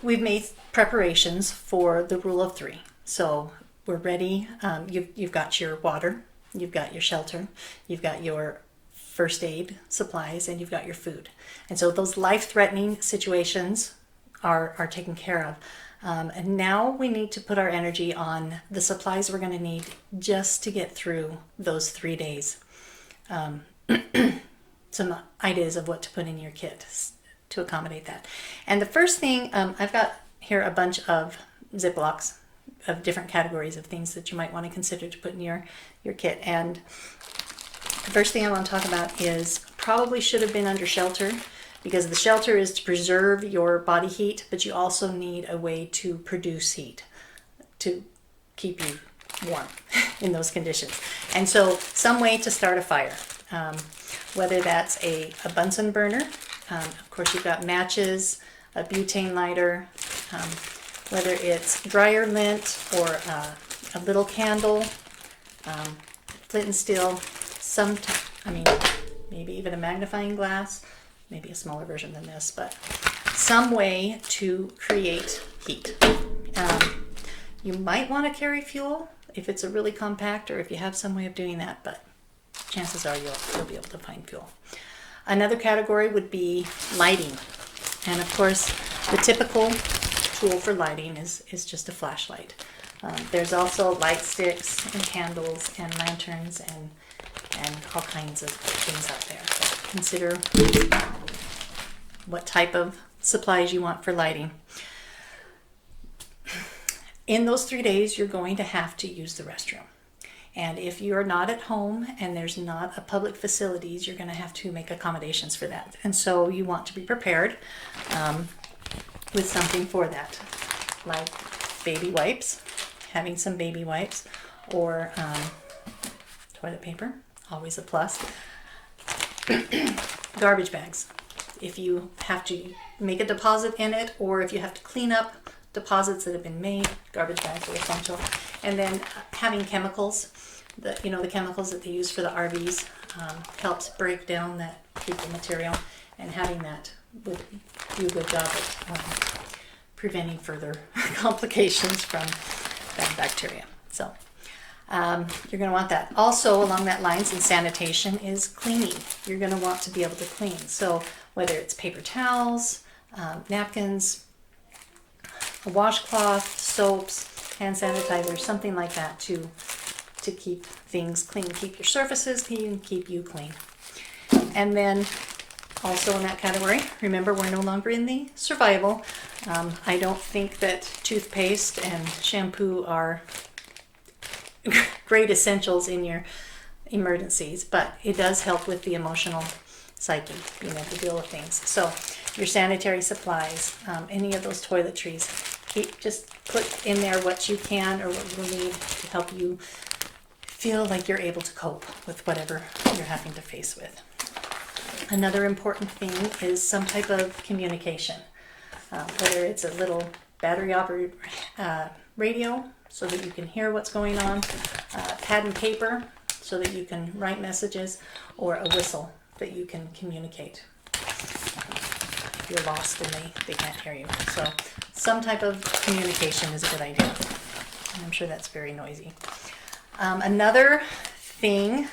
we've made preparations for the rule of three. So we're ready. You've got your water, you've got your shelter, you've got your first aid supplies, and you've got your food. And so those life-threatening situations are taken care of. And now we need to put our energy on the supplies we're going to need just to get through those 3 days. Some ideas of what to put in your kit to accommodate that. And the first thing, I've got here a bunch of Ziplocs of different categories of things that you might want to consider to put in your kit. And the first thing I want to talk about is probably should have been under shelter, because the shelter is to preserve your body heat, but you also need a way to produce heat to keep you warm in those conditions. And so some way to start a fire, whether that's a Bunsen burner, of course you've got matches, a butane lighter, whether it's dryer lint or a little candle, flint and steel, maybe even a magnifying glass, maybe a smaller version than this, but some way to create heat. You might want to carry fuel if it's a really compact, or if you have some way of doing that, but chances are you'll be able to find fuel. Another category would be lighting. And of course, the typical tool for lighting is just a flashlight. There's also light sticks and candles and lanterns and all kinds of things out there. So consider what type of supplies you want for lighting. In those 3 days, you're going to have to use the restroom. And if you're not at home and there's not a public facilities, you're going to have to make accommodations for that. And so you want to be prepared with something for that, like baby wipes, having some baby wipes, or toilet paper, always a plus. Garbage bags. If you have to make a deposit in it, or if you have to clean up deposits that have been made, garbage bags are essential. And then having chemicals, the chemicals that they use for the RVs, helps break down that fecal material, and having that would do a good job of preventing further complications from bad bacteria. So you're going to want that. Also, along that lines, in sanitation is cleaning. You're going to want to be able to clean. So whether it's paper towels, napkins, a washcloth, soaps, hand sanitizer, something like that to keep things clean, keep your surfaces clean, keep you clean. And then also in that category, remember, we're no longer in the survival. I don't think that toothpaste and shampoo are great essentials in your emergencies, but it does help with the emotional psyche, being able to deal with things. So your sanitary supplies, any of those toiletries, just put in there what you can or what you need to help you feel like you're able to cope with whatever you're having to face with. Another important thing is some type of communication, whether it's a little battery-operated radio so that you can hear what's going on, pad and paper so that you can write messages, or a whistle that you can communicate if you're lost and they can't hear you. So some type of communication is a good idea. And I'm sure that's very noisy. Another thing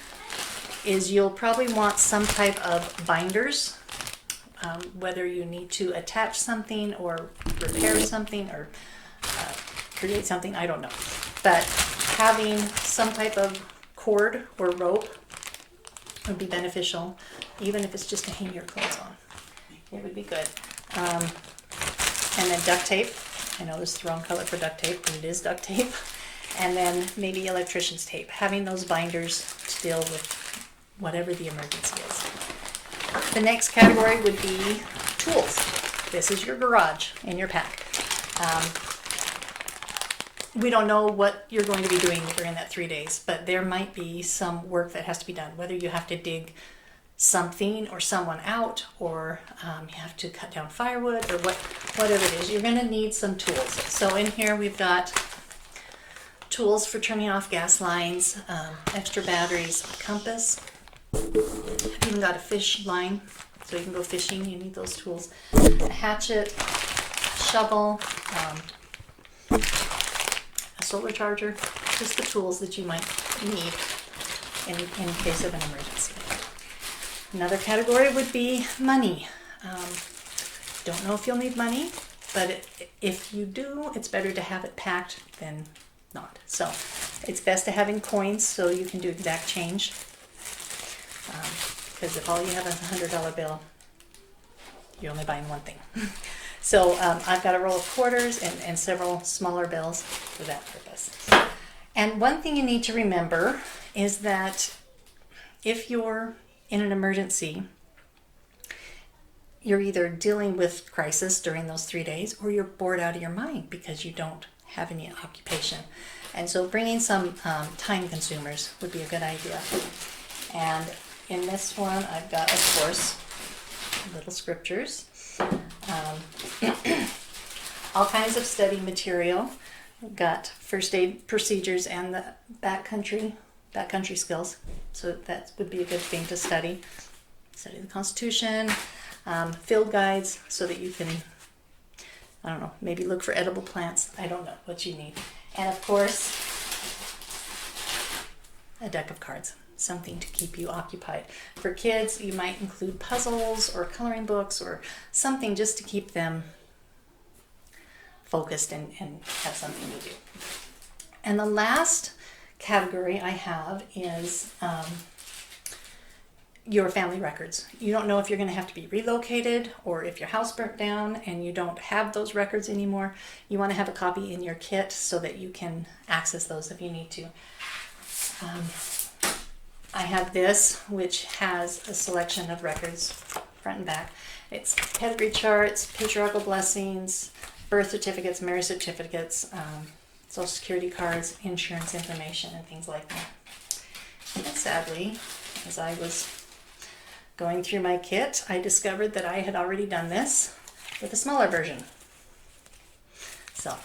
is you'll probably want some type of binders, whether you need to attach something or repair something or create something, I don't know. But having some type of cord or rope would be beneficial, even if it's just to hang your clothes on. It would be good. And then duct tape. I know this is the wrong color for duct tape, but it is duct tape. And then maybe electrician's tape. Having those binders to deal with whatever the emergency is. The next category would be tools. This is your garage in your pack. We don't know what you're going to be doing during that 3 days, but there might be some work that has to be done, whether you have to dig something or someone out, or you have to cut down firewood, or whatever it is. You're going to need some tools. So in here we've got tools for turning off gas lines, extra batteries, compass. I've even got a fish line, so you can go fishing. You need those tools. A hatchet, shovel, a solar charger, just the tools that you might need in case of an emergency. Another category would be money. Don't know if you'll need money, but if you do, it's better to have it packed than not. So it's best to have in coins so you can do exact change. Because if all you have is a $100 bill, you're only buying one thing. So I've got a roll of quarters and several smaller bills for that purpose. And one thing you need to remember is that if you're in an emergency, you're either dealing with crisis during those 3 days or you're bored out of your mind because you don't have any occupation. And so bringing some time consumers would be a good idea. And in this one, I've got, of course, little scriptures. All kinds of study material. We've got first aid procedures and the backcountry skills. So that would be a good thing to study. Study the Constitution, field guides so that you can, I don't know, maybe look for edible plants. I don't know what you need. And of course, a deck of cards, something to keep you occupied. For kids, you might include puzzles or coloring books or something just to keep them focused and have something to do. And the last category I have is your family records. You don't know if you're going to have to be relocated or if your house burnt down and you don't have those records anymore. You want to have a copy in your kit so that you can access those if you need to. I have this, which has a selection of records, front and back. It's pedigree charts, patriarchal blessings, birth certificates, marriage certificates, social security cards, insurance information, and things like that. And sadly, as I was going through my kit, I discovered that I had already done this with a smaller version. So,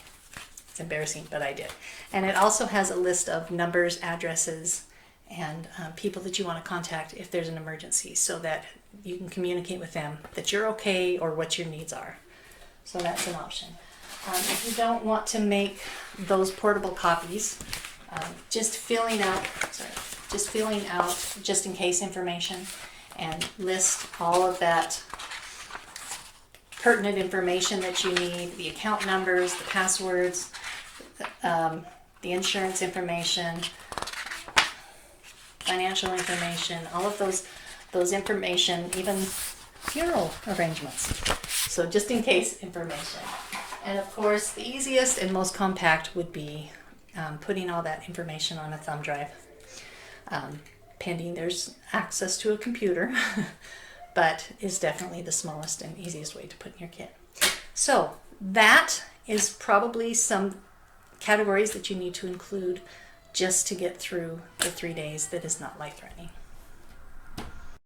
it's embarrassing, but I did. And it also has a list of numbers, addresses, and people that you want to contact if there's an emergency so that you can communicate with them that you're okay or what your needs are. So that's an option. If you don't want to make those portable copies, just filling out just in case information and list all of that pertinent information that you need, the account numbers, the passwords, the insurance information, financial information, all of those information, even funeral arrangements. So just in case information. And of course, the easiest and most compact would be putting all that information on a thumb drive, pending there's access to a computer, but is definitely the smallest and easiest way to put in your kit. So that is probably some categories that you need to include just to get through the 3 days that is not life-threatening.